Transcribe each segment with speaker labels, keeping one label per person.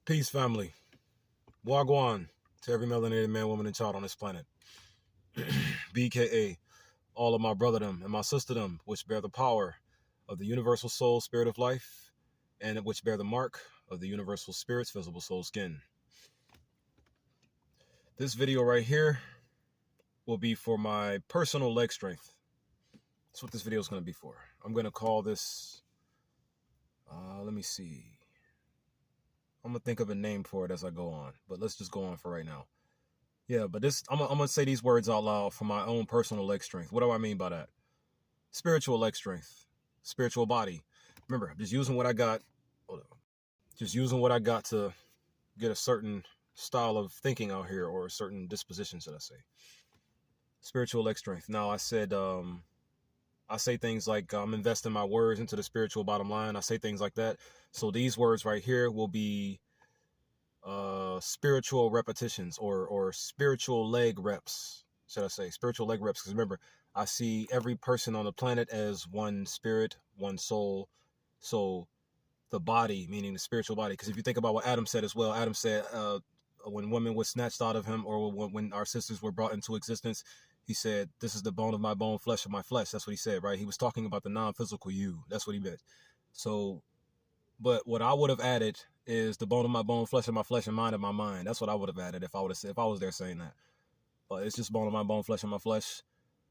Speaker 1: Peace, family. Wagwan to every melanated man, woman, and child on this planet. BKA, all of my brotherdom and my sisterdom, which bear the power of the universal soul, spirit of life, and which bear the mark of the universal spirit's visible soul skin. This video right here will be for my personal leg strength. That's what this video is going to be for. I'm going to call this, let me see. I'm going to think of a name for it as I go on, but let's just go on for right now. Yeah, but this, I'm going to say these words out loud for my own personal leg strength. What do I mean by that? Spiritual leg strength, spiritual body. Remember, I'm just using what I got. Just using what I got to get a certain style of thinking out here, or a certain disposition, should I say. Spiritual leg strength. Now, I said, I say things like I'm investing my words into the spiritual bottom line. I say things like that. So these words right here will be spiritual repetitions or spiritual leg reps, should I say, spiritual leg reps. Because remember, I see every person on the planet as one spirit, one soul. So the body, meaning the spiritual body. Because if you think about what Adam said as well, Adam said when women was snatched out of him, or when our sisters were brought into existence, he said, this is the bone of my bone, flesh of my flesh. That's what he said, right? He was talking about the non-physical you. That's what he meant. So, but what I would have added is the bone of my bone, flesh of my flesh, and mind of my mind. That's what I would have added if I would have said, if I was there saying that. But it's just bone of my bone, flesh of my flesh.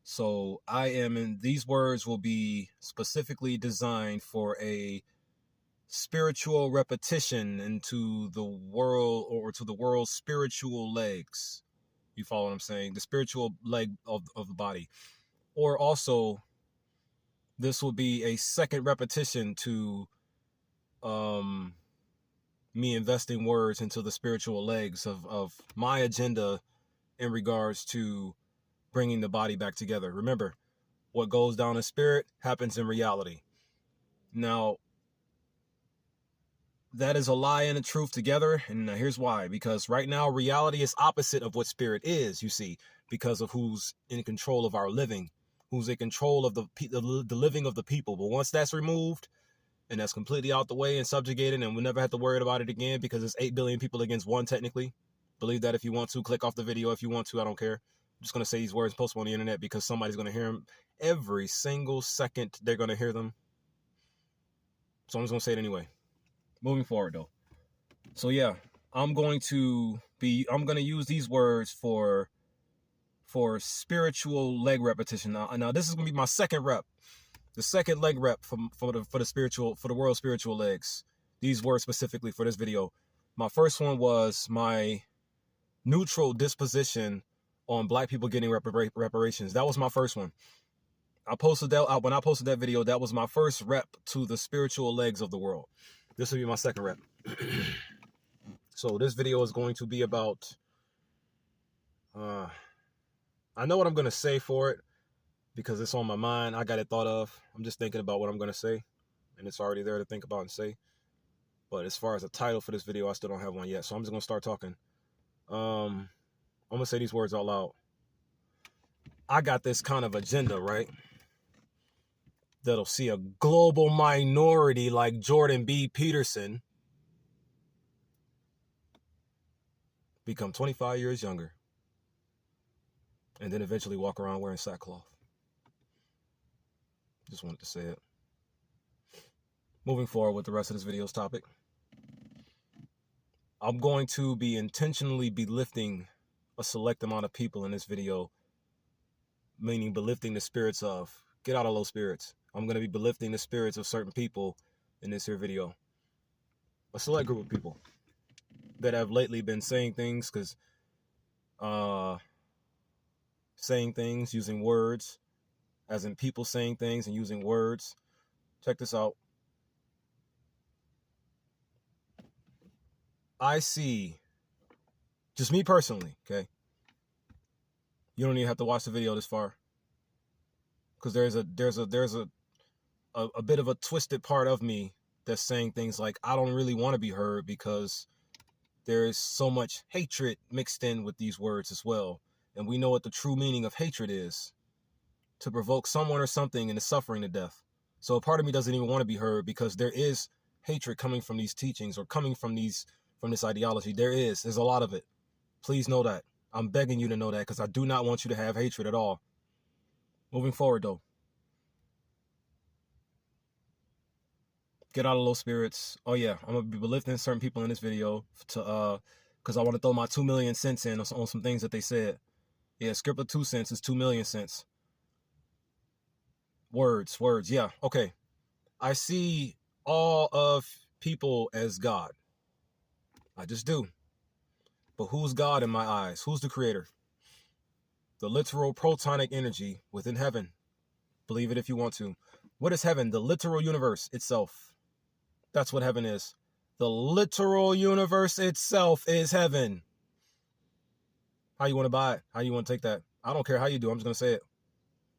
Speaker 1: So I am in, these words will be specifically designed for a spiritual repetition into the world, or to the world's spiritual legs. You follow what I'm saying? The spiritual leg of the body. Or also, this will be a second repetition to me investing words into the spiritual legs of my agenda in regards to bringing the body back together. Remember, what goes down in spirit happens in reality. Now, that is a lie and a truth together, and here's why. Because right now, reality is opposite of what spirit is, you see, because of who's in control of our living, who's in control of the living of the people. But once that's removed, and that's completely out the way and subjugated, and we'll never have to worry about it again, because it's 8 billion people against one, technically. Believe that if you want to. Click off the video if you want to. I don't care. I'm just going to say these words, post them on the internet, because somebody's going to hear them every single second. They're going to hear them. So I'm just going to say it anyway. Moving forward, though. So yeah, I'm going to use these words for spiritual leg repetition. Now this is going to be my second rep. The second leg rep for the world's spiritual legs. These words specifically for this video. My first one was my neutral disposition on black people getting reparations. That was my first one. I posted that when I posted that video. That was my first rep to the spiritual legs of the world. This will be my second rep. So this video is going to be about, I know what I'm going to say for it, because it's on my mind. I got it thought of. I'm just thinking about what I'm going to say, and it's already there to think about and say. But as far as a title for this video, I still don't have one yet. So I'm just going to start talking. I'm going to say these words out loud. I got this kind of agenda, right? That'll see a global minority like Jordan B. Peterson become 25 years younger, and then eventually walk around wearing sackcloth. Just wanted to say it. Moving forward with the rest of this video's topic, I'm going to be intentionally belifting a select amount of people in this video, meaning belifting the spirits of, get out of low spirits. I'm going to be belifting the spirits of certain people in this here video. A select group of people that have lately been saying things, saying things using words, as in people saying things and using words. Check this out. I see, just me personally, okay? You don't even have to watch the video this far, because there's a bit of a twisted part of me that's saying things like, I don't really want to be heard, because there's so much hatred mixed in with these words as well. And we know what the true meaning of hatred is: to provoke someone or something into suffering to death. So a part of me doesn't even want to be heard, because there is hatred coming from these teachings, or coming from these from this ideology. There's a lot of it. Please know that. I'm begging you to know that, because I do not want you to have hatred at all. Moving forward, though. Get out of low spirits. Oh yeah, I'm gonna be belifting certain people in this video to because I want to throw my 2 million cents in on some things that they said. Yeah, script of 2 cents is 2 million cents. Words. Yeah, okay. I see all of people as God. I just do. But who's God in my eyes? Who's the creator? The literal protonic energy within heaven. Believe it if you want to. What is heaven? The literal universe itself. That's what heaven is. The literal universe itself is heaven. How you want to buy it? How you want to take that? I don't care how you do. I'm just going to say it.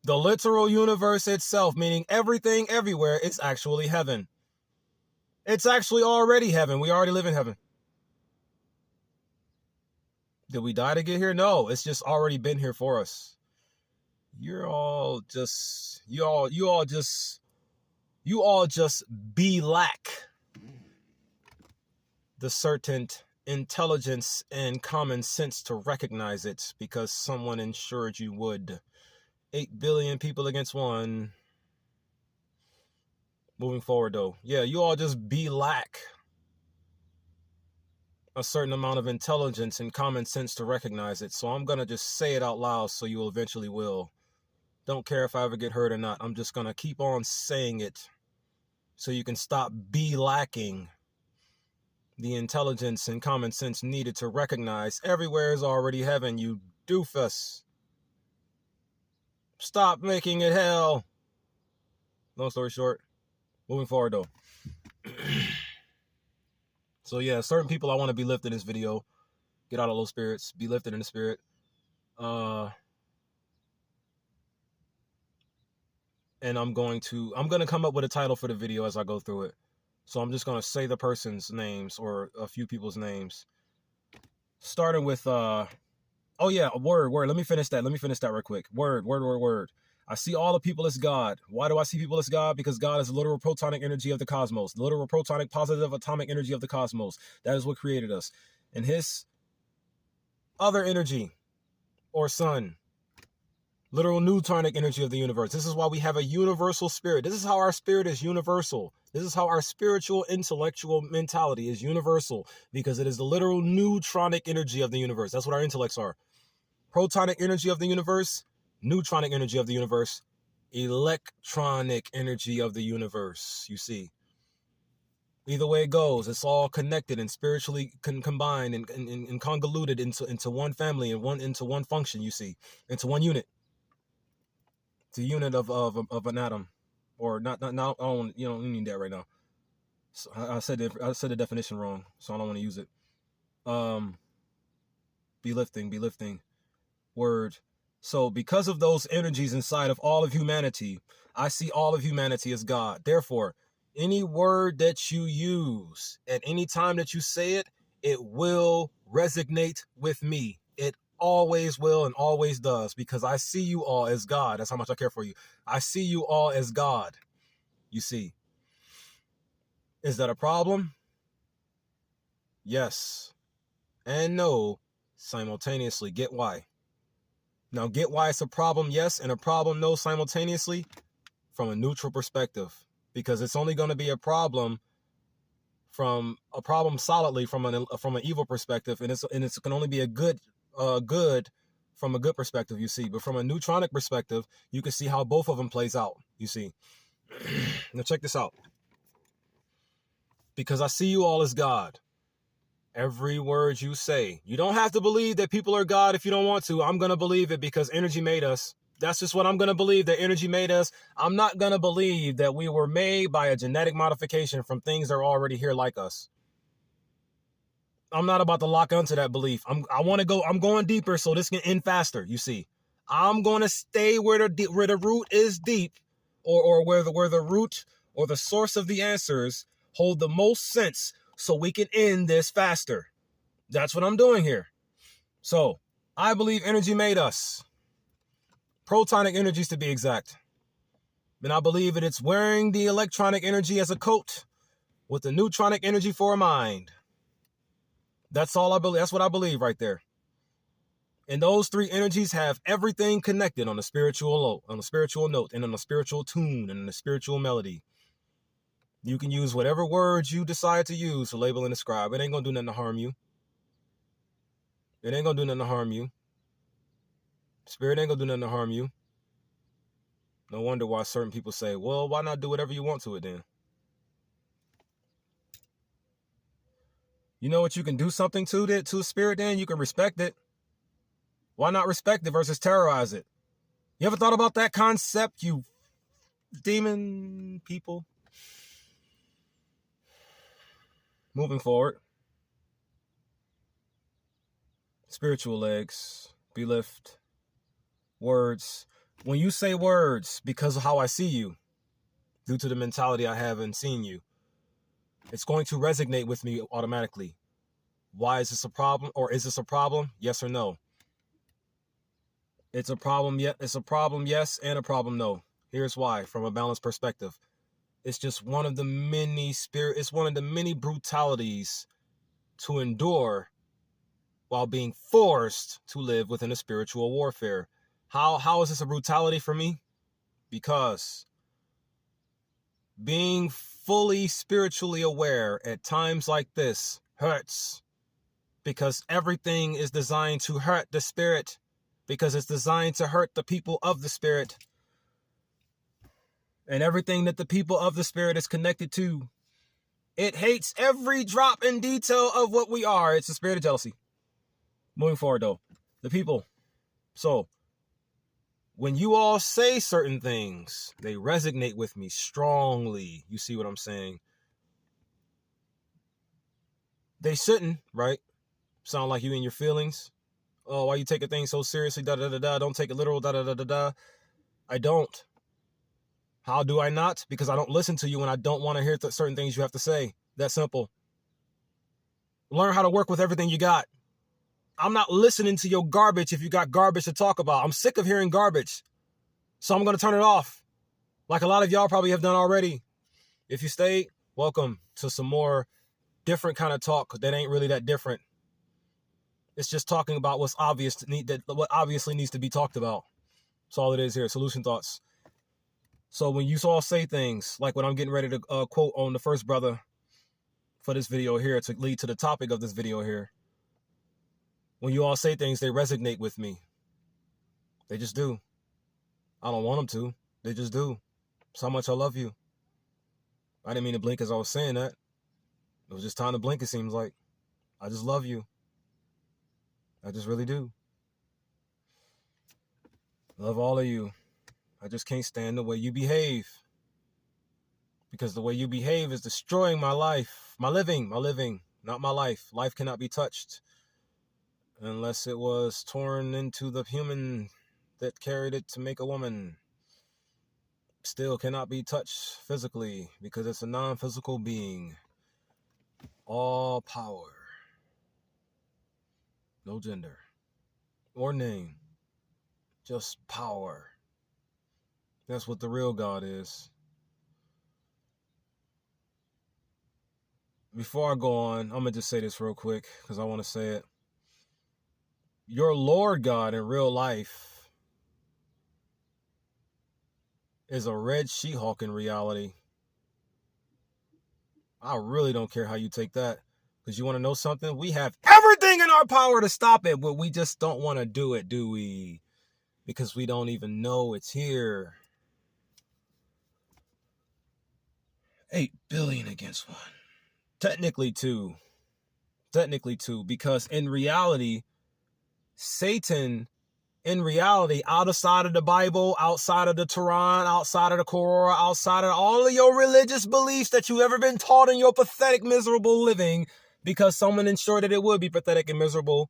Speaker 1: The literal universe itself, meaning everything everywhere, is actually heaven. It's actually already heaven. We already live in heaven. Did we die to get here? No, it's just already been here for us. You all just be lack the certain intelligence and common sense to recognize it, because someone ensured you would. 8 billion people against one. Moving forward, though. Yeah, you all just be lack a certain amount of intelligence and common sense to recognize it. So I'm going to just say it out loud so you eventually will. Don't care if I ever get hurt or not. I'm just going to keep on saying it so you can stop be lacking the intelligence and common sense needed to recognize everywhere is already heaven, you doofus. Stop making it hell. Long story short, moving forward though. So yeah, certain people I want to be lifted in this video. Get out of low spirits. Be lifted in the spirit. And I'm going to come up with a title for the video as I go through it. So I'm just going to say the person's names or a few people's names. Starting with, oh yeah, word. Let me finish that real quick. Word. I see all the people as God. Why do I see people as God? Because God is the literal protonic energy of the cosmos. The literal protonic positive atomic energy of the cosmos. That is what created us. And his other energy, or sun, literal newtonic energy of the universe. This is why we have a universal spirit. This is how our spirit is universal. This is how our spiritual intellectual mentality is universal, because it is the literal neutronic energy of the universe. That's what our intellects are. Protonic energy of the universe, neutronic energy of the universe, electronic energy of the universe. You see, either way it goes, it's all connected and spiritually combined and convoluted into one family and into one function. You see, into one unit. The unit of an atom, or not. I don't. You don't need that right now. So I said the definition wrong, so I don't want to use it. Be lifting. Word. So because of those energies inside of all of humanity, I see all of humanity as God. Therefore, any word that you use at any time that you say it, it will resonate with me. It always will and always does, because I see you all as God. That's how much I care for you. I see you all as God. You see. Is that a problem? Yes and no simultaneously. Get why. Now get why it's a problem, yes, and a problem, no, simultaneously, from a neutral perspective, because it's only going to be a problem solidly from an evil perspective, and it can only be a good from a good perspective, you see. But from a neutronic perspective, you can see how both of them plays out, you see. Now check this out. Because I see you all as God. Every word you say. You don't have to believe that people are God if you don't want to. I'm going to believe it because energy made us. That's just what I'm going to believe, that energy made us. I'm not going to believe that we were made by a genetic modification from things that are already here like us. I'm not about to lock onto that belief. I'm going deeper so this can end faster, you see. I'm going to stay where the root is deep, or where the root or the source of the answers hold the most sense, so we can end this faster. That's what I'm doing here. So, I believe energy made us. Protonic energies to be exact. And I believe that it's wearing the electronic energy as a coat with the neutronic energy for a mind. That's all I believe. That's what I believe right there. And those three energies have everything connected on a spiritual note, and on a spiritual tune, and on a spiritual melody. You can use whatever words you decide to use to label and describe. It ain't gonna do nothing to harm you. It ain't gonna do nothing to harm you. Spirit ain't gonna do nothing to harm you. No wonder why certain people say, well, why not do whatever you want to it then? You know what you can do something to a spirit then? You can respect it. Why not respect it versus terrorize it? You ever thought about that concept, you demon people? Moving forward. Spiritual legs, belift, words. When you say words, because of how I see you, due to the mentality I have in seeing you, it's going to resonate with me automatically. Why is this a problem? Or is this a problem? Yes or no? It's a problem, it's a problem, yes, and a problem, no. Here's why, from a balanced perspective. It's just one of the many brutalities to endure while being forced to live within a spiritual warfare. How is this a brutality for me? Because being fully spiritually aware at times like this hurts. Because everything is designed to hurt the spirit. Because it's designed to hurt the people of the spirit. And everything that the people of the spirit is connected to, it hates every drop in detail of what we are. It's a spirit of jealousy. Moving forward though, the people. So, when you all say certain things, they resonate with me strongly. You see what I'm saying? They shouldn't, right? Sound like you in your feelings. Oh, why you taking things so seriously? Da da da da. Don't take it literal. Da da da da da. I don't. How do I not? Because I don't listen to you and I don't want to hear certain things you have to say. That simple. Learn how to work with everything you got. I'm not listening to your garbage if you got garbage to talk about. I'm sick of hearing garbage. So I'm going to turn it off. Like a lot of y'all probably have done already. If you stay, welcome to some more different kind of talk that ain't really that different. It's just talking about what obviously needs to be talked about. That's all it is here. Solution thoughts. So when you all say things like what I'm getting ready to quote on the first brother for this video here to lead to the topic of this video here. When you all say things, they resonate with me. They just do. I don't want them to. They just do. That's how much I love you. I didn't mean to blink as I was saying that. It was just time to blink, it seems like. I just love you. I just really do. Love all of you. I just can't stand the way you behave. Because the way you behave is destroying my life. My living, not my life. Life cannot be touched unless it was torn into the human that carried it to make a woman. Still cannot be touched physically because it's a non-physical being. All power. No gender or name. Just power. That's what the real God is. Before I go on, I'm going to just say this real quick because I want to say it. Your Lord God in real life is a red She-Hulk in reality. I really don't care how you take that. Because you want to know something? We have everything in our power to stop it, but we just don't want to do it, do we? Because we don't even know it's here. 8 billion against 1. Technically 2. Because in reality, Satan, outside of the Bible, outside of the Quran, outside of the Quran, outside of all of your religious beliefs that you've ever been taught in your pathetic, miserable living, because someone ensured that it would be pathetic and miserable.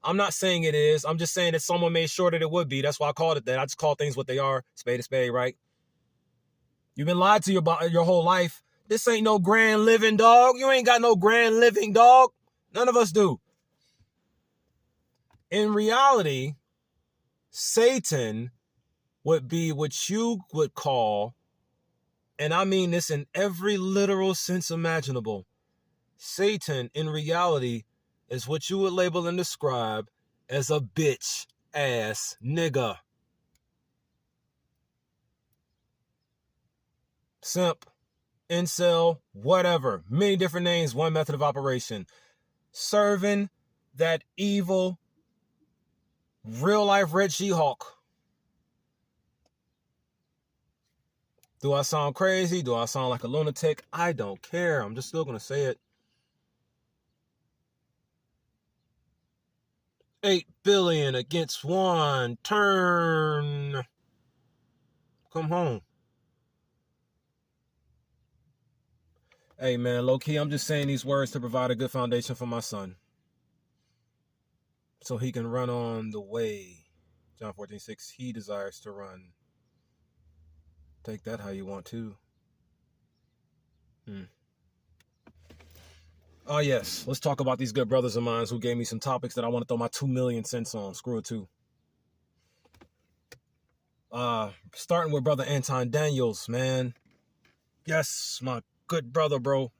Speaker 1: I'm not saying it is. I'm just saying that someone made sure that it would be. That's why I called it that. I just call things what they are. Spade to spade, right? You've been lied to your whole life. This ain't no grand living, dog. You ain't got no grand living, dog. None of us do. In reality, Satan would be what you would call, and I mean this in every literal sense imaginable, Satan in reality is what you would label and describe as a bitch ass nigga. Simp, incel, whatever. Many different names, one method of operation. Serving that evil, real life Red She-Hulk. Do I sound crazy? Do I sound like a lunatic? I don't care. I'm just still going to say it. 8 billion against 1. Turn. Come home. Hey, man, low-key, I'm just saying these words to provide a good foundation for my son, so he can run on the way, John 14:6, he desires to run. Take that how you want to. Oh, yes. Let's talk about these good brothers of mine who gave me some topics that I want to throw my 2 million cents on. Screw it, too. Starting with Brother Anton Daniels, man. Yes, my good brother, bro.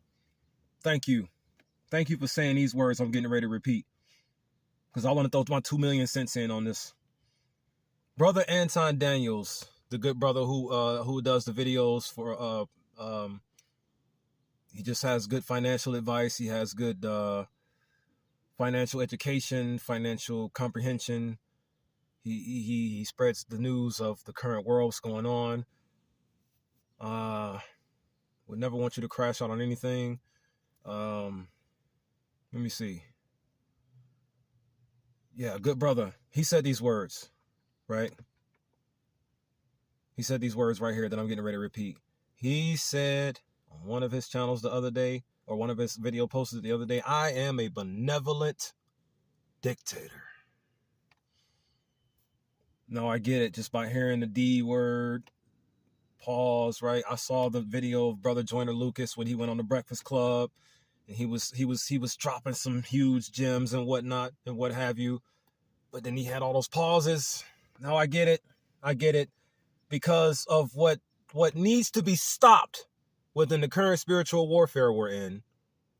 Speaker 1: Thank you. Thank you for saying these words I'm getting ready to repeat, because I want to throw my 2 million cents in on this. Brother Anton Daniels, the good brother who does the videos for he just has good financial advice. He has good financial education, financial comprehension. He spreads the news of the current world, what's going on. Would never want you to crash out on anything. Let me see. Yeah, good brother. He said these words, right? He said these words right here that I'm getting ready to repeat. He said on one of his channels the other day, or one of his video posts the other day, I am a benevolent dictator. No, I get it. Just by hearing the D word, pause, right? I saw the video of Brother Joyner Lucas when he went on the Breakfast Club, and he was dropping some huge gems and whatnot and what have you. But then he had all those pauses. Now I get it. I get it. Because of what needs to be stopped within the current spiritual warfare we're in.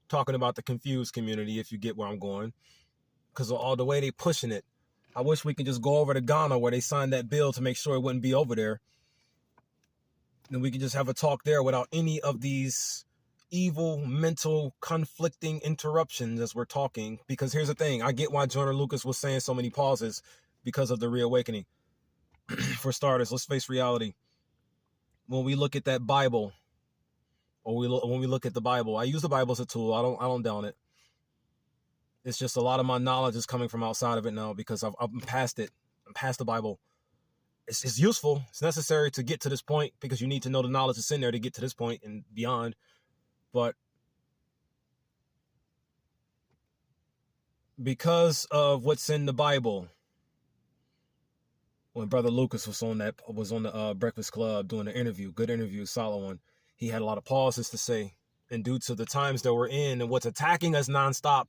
Speaker 1: Talking about the confused community, if you get where I'm going. Because of all the way they pushing it. I wish we could just go over to Ghana where they signed that bill to make sure it wouldn't be over there. And we could just have a talk there without any of these evil, mental, conflicting interruptions as we're talking. Because here's the thing. I get why Joyner Lucas was saying so many pauses because of the reawakening. For starters, let's face reality. When we look at that Bible, or when we look at the Bible, I use the Bible as a tool. I don't down it. It's just a lot of my knowledge is coming from outside of it now because I'm past it. I'm past the Bible. It's useful. It's necessary to get to this point because you need to know the knowledge that's in there to get to this point and beyond. But because of what's in the Bible, when Brother Lucas was on the Breakfast Club doing the interview, good interview, solid one, he had a lot of pauses to say. And due to the times that we're in and what's attacking us nonstop,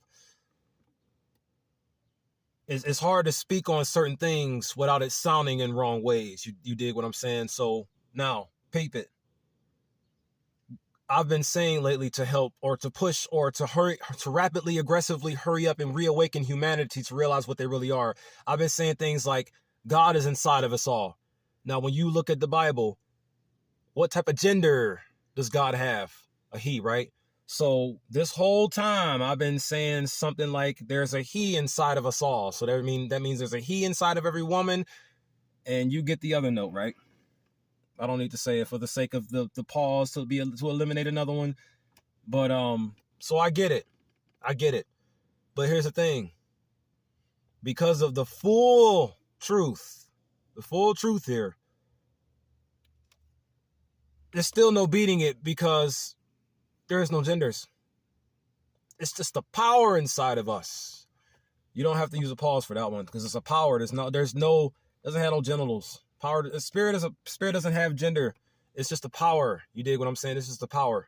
Speaker 1: it's hard to speak on certain things without it sounding in wrong ways. You dig what I'm saying? So now, peep it. I've been saying lately to help or to push or to hurry, to rapidly, aggressively hurry up and reawaken humanity to realize what they really are. I've been saying things like, God is inside of us all. Now, when you look at the Bible, what type of gender does God have? A he, right? So this whole time I've been saying something like there's a he inside of us all. So that means there's a he inside of every woman, and you get the other note, right? I don't need to say it for the sake of the pause to eliminate another one. But so I get it. I get it. But here's the thing. Because of the full truth here, there's still no beating it because there is no genders. It's just the power inside of us. You don't have to use a pause for that one because it's a power. Doesn't have no genitals. Power. Spirit doesn't have gender. It's just the power. You dig what I'm saying? It's just the power.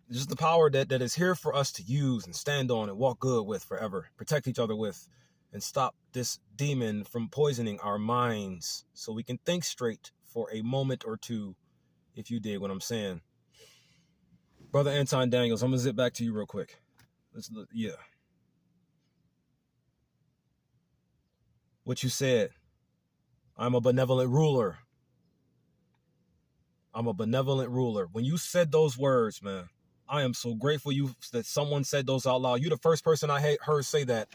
Speaker 1: It's just the power that is here for us to use and stand on and walk good with forever. Protect each other with, and stop this demon from poisoning our minds so we can think straight for a moment or two, if you dig what I'm saying. Brother Anton Daniels, I'm going to zip back to you real quick. Yeah. what you said. I'm a benevolent ruler. I'm a benevolent ruler. When you said those words, man, I am so grateful that someone said those out loud. You're the first person I heard say that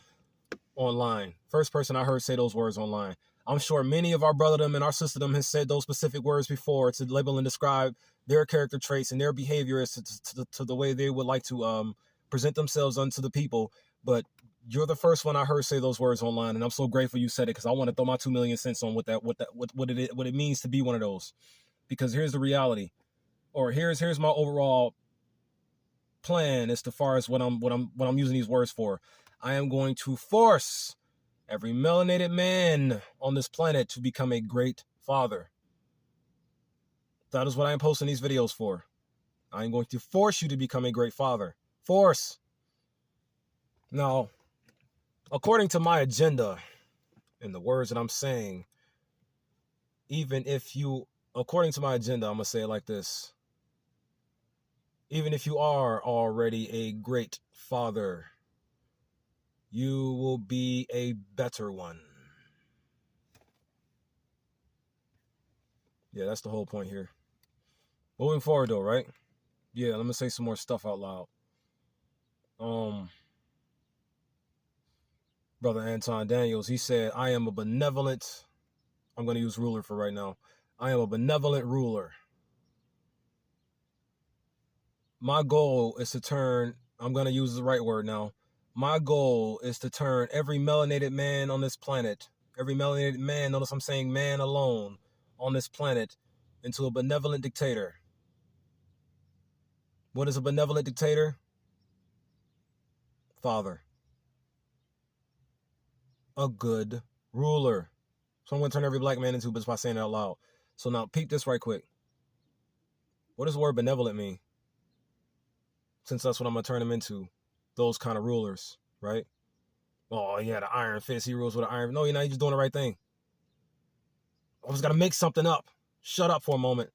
Speaker 1: online. First person I heard say those words online. I'm sure many of our brotherdom and our sisterdom has said those specific words before to label and describe their character traits and their behavior as to the way they would like to present themselves unto the people. But you're the first one I heard say those words online, and I'm so grateful you said it, because I want to throw my 2 million cents on what it means to be one of those. Because here's the reality, or here's my overall plan as far as what I'm using these words for. I am going to force every melanated man on this planet to become a great father. That is what I am posting these videos for. I am going to force you to become a great father. Force. Now, according to my agenda and the words that I'm saying, according to my agenda, I'm going to say it like this. Even if you are already a great father, you will be a better one. Yeah, that's the whole point here. Moving forward though, right? Yeah, let me say some more stuff out loud. Brother Anton Daniels, he said, I am a benevolent, I'm going to use ruler for right now. I am a benevolent ruler. My goal is to turn, I'm going to use the right word now. My goal is to turn every melanated man on this planet, every melanated man, notice I'm saying man alone, on this planet, into a benevolent dictator. What is a benevolent dictator? Father. A good ruler. So I'm going to turn every black man into just by saying it out loud. So now peep this right quick. What does the word benevolent mean? Since that's what I'm going to turn them into. Those kind of rulers, right? Oh, yeah, the iron fist. He rules with an iron. No, you're not. You're just doing the right thing. I was going to make something up. Shut up for a moment.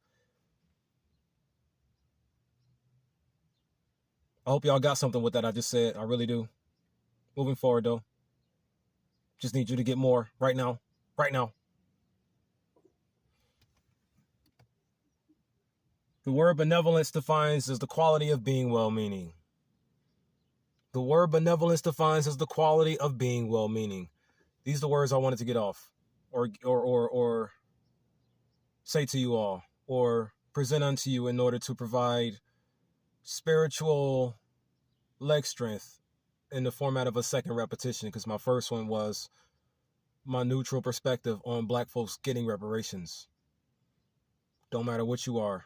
Speaker 1: I hope y'all got something with that I just said. I really do. Moving forward, though. Just need you to get more right now. Right now. The word benevolence defines as the quality of being well-meaning. The word benevolence defines as the quality of being well-meaning. These are the words I wanted to get off, or say to you all, or present unto you in order to provide spiritual leg strength in the format of a second repetition, because my first one was my neutral perspective on black folks getting reparations. Don't matter what you are,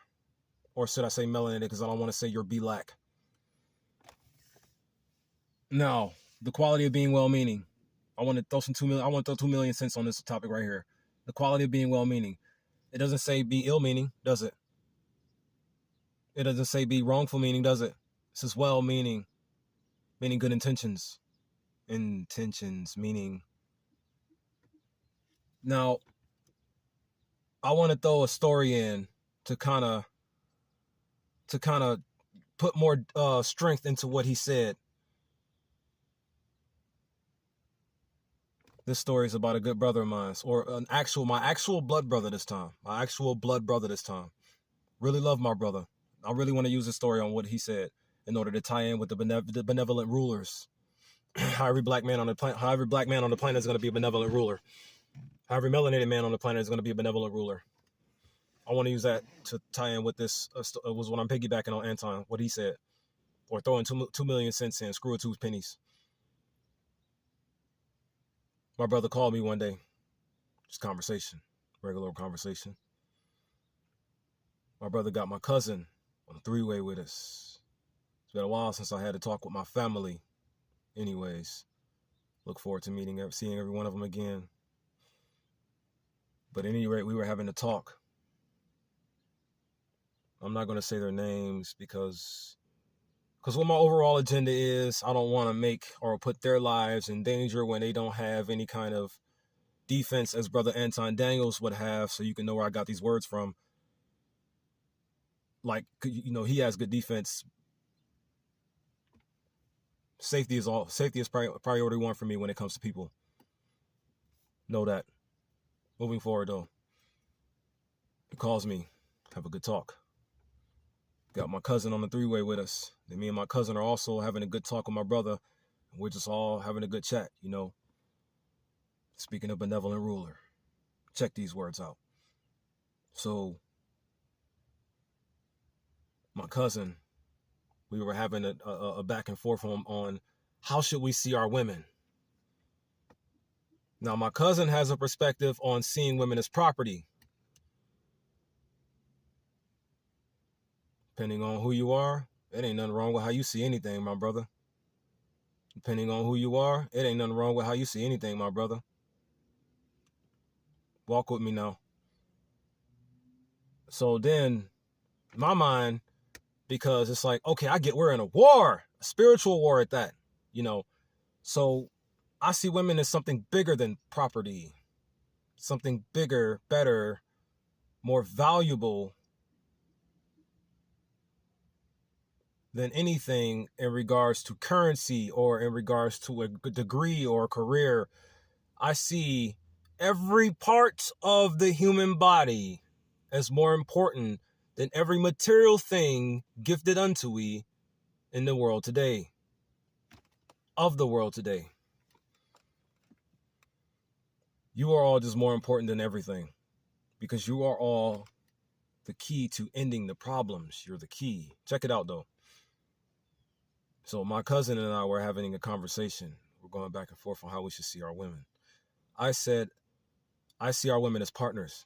Speaker 1: or should I say melanated, because I don't want to say you're black. Now, the quality of being well-meaning. I want to throw 2 million cents on this topic right here. The quality of being well-meaning. It doesn't say be ill-meaning, does it? It doesn't say be wrongful meaning, does it? It says well-meaning, meaning good intentions. Intentions, meaning. Now, I want to throw a story in to kind of put more strength into what he said. This story is about a good brother of mine, or my actual blood brother this time. My actual blood brother this time. Really love my brother. I really want to use this story on what he said in order to tie in with the benevolent rulers. How every black man on the planet is going to be a benevolent ruler. How every melanated man on the planet is going to be a benevolent ruler. I want to use that to tie in with this. Was what I'm piggybacking on Anton, what he said, or throwing 2 million cents in, screw it 2 pennies. My brother called me one day, just conversation, regular conversation. My brother got my cousin on a 3-way with us. It's been a while since I had to talk with my family. Anyways, look forward to seeing every one of them again. But at any rate, we were having a talk. I'm not going to say their names because what my overall agenda is, I don't want to make or put their lives in danger when they don't have any kind of defense as Brother Anton Daniels would have, so you can know where I got these words from. Like, he has good defense. Safety is priority one for me when it comes to people. Know that. Moving forward, though, he calls me, have a good talk. Got my cousin on the three-way with us. And me and my cousin are also having a good talk with my brother. We're just all having a good chat, you know. Speaking of benevolent ruler, check these words out. So, my cousin, we were having a back and forth on how should we see our women. Now, my cousin has a perspective on seeing women as property. Depending on who you are, it ain't nothing wrong with how you see anything, my brother. Depending on who you are, it ain't nothing wrong with how you see anything, my brother. Walk with me now. So then, my mind, because it's like, okay, I get we're in a war, a spiritual war at that, you know. So I see women as something bigger than property, something bigger, better, more valuable than anything in regards to currency or in regards to a degree or a career. I see every part of the human body as more important than every material thing gifted unto we in the world today, of the world today. You are all just more important than everything because you are all the key to ending the problems. You're the key. Check it out, though. So my cousin and I were having a conversation. We're going back and forth on how we should see our women. I said, I see our women as partners.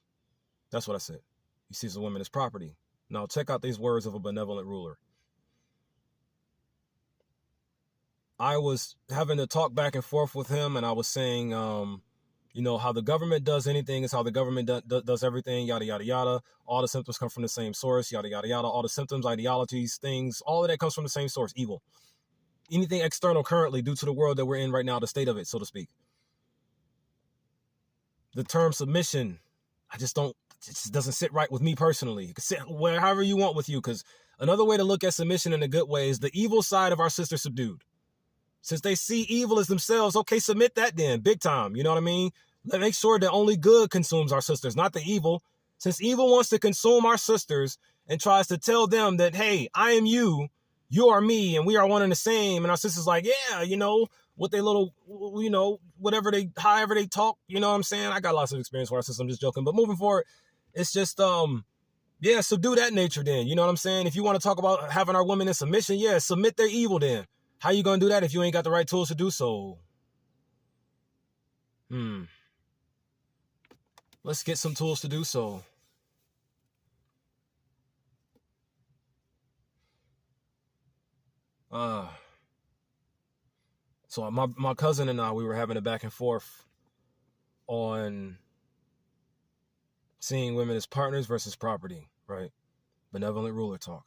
Speaker 1: That's what I said. He sees the women as property. Now check out these words of a benevolent ruler. I was having to talk back and forth with him, and I was saying, you know, how the government does anything is how the government does everything, yada, yada, yada. All the symptoms come from the same source, yada, yada, yada. All the symptoms, ideologies, things, all of that comes from the same source, evil. Anything external currently due to the world that we're in right now, the state of it, so to speak. The term submission, it just doesn't sit right with me personally. It can sit wherever you want with you, because another way to look at submission in a good way is the evil side of our sister subdued. Since they see evil as themselves, okay, submit that then, big time. You know what I mean? Make sure that only good consumes our sisters, not the evil. Since evil wants to consume our sisters and tries to tell them that, hey, I am you, you are me, and we are one and the same. And our sisters like, yeah, you know, with their little, you know, however they talk, you know what I'm saying? I got lots of experience with our sisters, I'm just joking. But moving forward, it's just, yeah, subdue that nature then. You know what I'm saying? If you want to talk about having our women in submission, yeah, submit their evil then. How you going to do that if you ain't got the right tools to do so? Let's get some tools to do so. So my cousin and I, we were having a back and forth on seeing women as partners versus property, right? Benevolent ruler talk.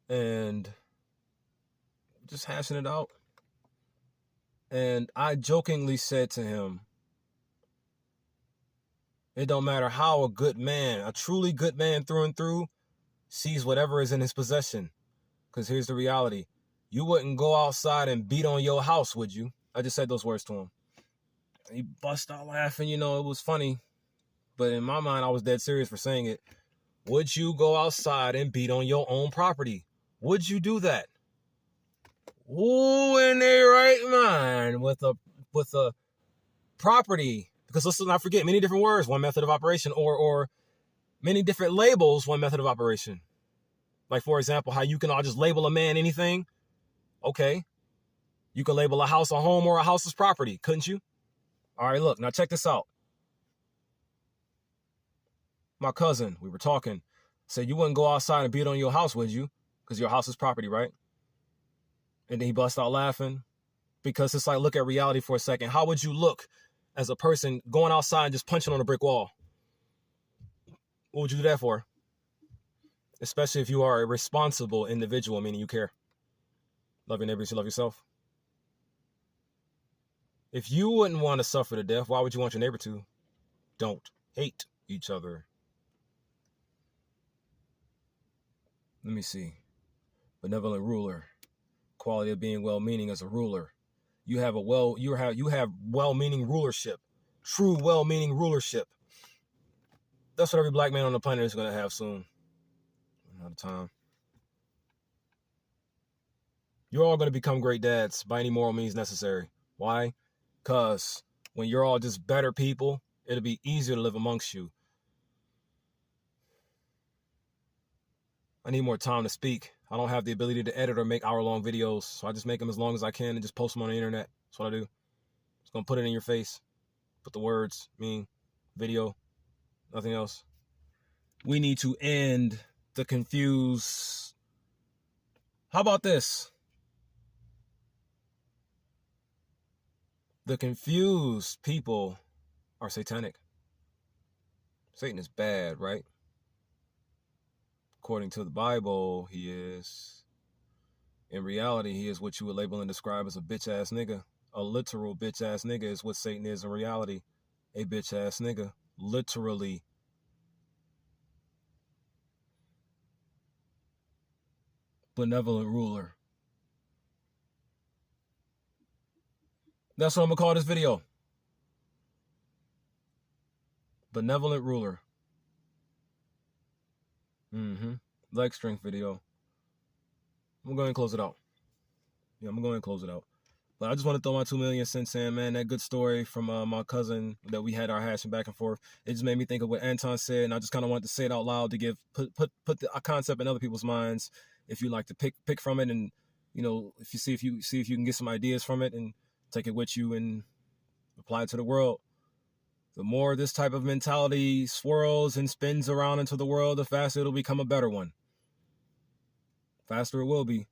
Speaker 1: And just hashing it out. And I jokingly said to him, it don't matter how a good man, a truly good man through and through, sees whatever is in his possession. Because here's the reality. You wouldn't go outside and beat on your house, would you? I just said those words to him. He bust out laughing, you know, it was funny. But in my mind, I was dead serious for saying it. Would you go outside and beat on your own property? Would you do that? Who in their right mind with a property? Because let's not forget, many different words, one method of operation, or many different labels, one method of operation. Like, for example, how you can all just label a man anything. Okay. You can label a house a home or a house as property, couldn't you? All right, look, now check this out. My cousin, we were talking, said you wouldn't go outside and beat on your house, would you? Because your house is property, right? And then he bust out laughing. Because it's like, look at reality for a second. How would you look as a person going outside and just punching on a brick wall? What would you do that for? Especially if you are a responsible individual, meaning you care. Love your neighbors, you love yourself. If you wouldn't want to suffer to death, why would you want your neighbor to? Don't hate each other. Let me see. Benevolent ruler. Quality of being well-meaning as a ruler. You have well-meaning rulership, true well-meaning rulership. That's what every black man on the planet is gonna have soon. Out of time. You're all gonna become great dads by any moral means necessary. Why? Because when you're all just better people, it'll be easier to live amongst you. I need more time to speak. I don't have the ability to edit or make hour-long videos, so I just make them as long as I can and just post them on the internet. That's what I do. Just gonna put it in your face. Put the words, mean, video, nothing else. We need to end the confused. How about this? The confused people are satanic. Satan is bad, right? According to the Bible, he is. In reality, he is what you would label and describe as a bitch-ass nigga. A literal bitch-ass nigga is what Satan is in reality. A bitch-ass nigga. Literally. Benevolent ruler. That's what I'm going to call this video. Benevolent ruler. Leg strength video. I'm going to go ahead and close it out. Yeah, I'm going to go ahead and close it out. But I just want to throw my 2 million cents in, man. That good story from my cousin that we had our hashing back and forth. It just made me think of what Anton said, and I just kind of wanted to say it out loud to put the concept in other people's minds. If you like to pick from it, and if you can get some ideas from it and take it with you and apply it to the world. The more this type of mentality swirls and spins around into the world, the faster it'll become a better one. Faster it will be.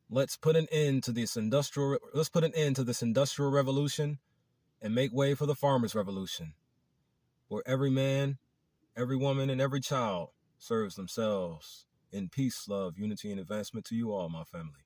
Speaker 1: Let's put an end to this industrial revolution and make way for the farmers' revolution, where every man, every woman, and every child serves themselves in peace, love, unity, and advancement to you all, my family.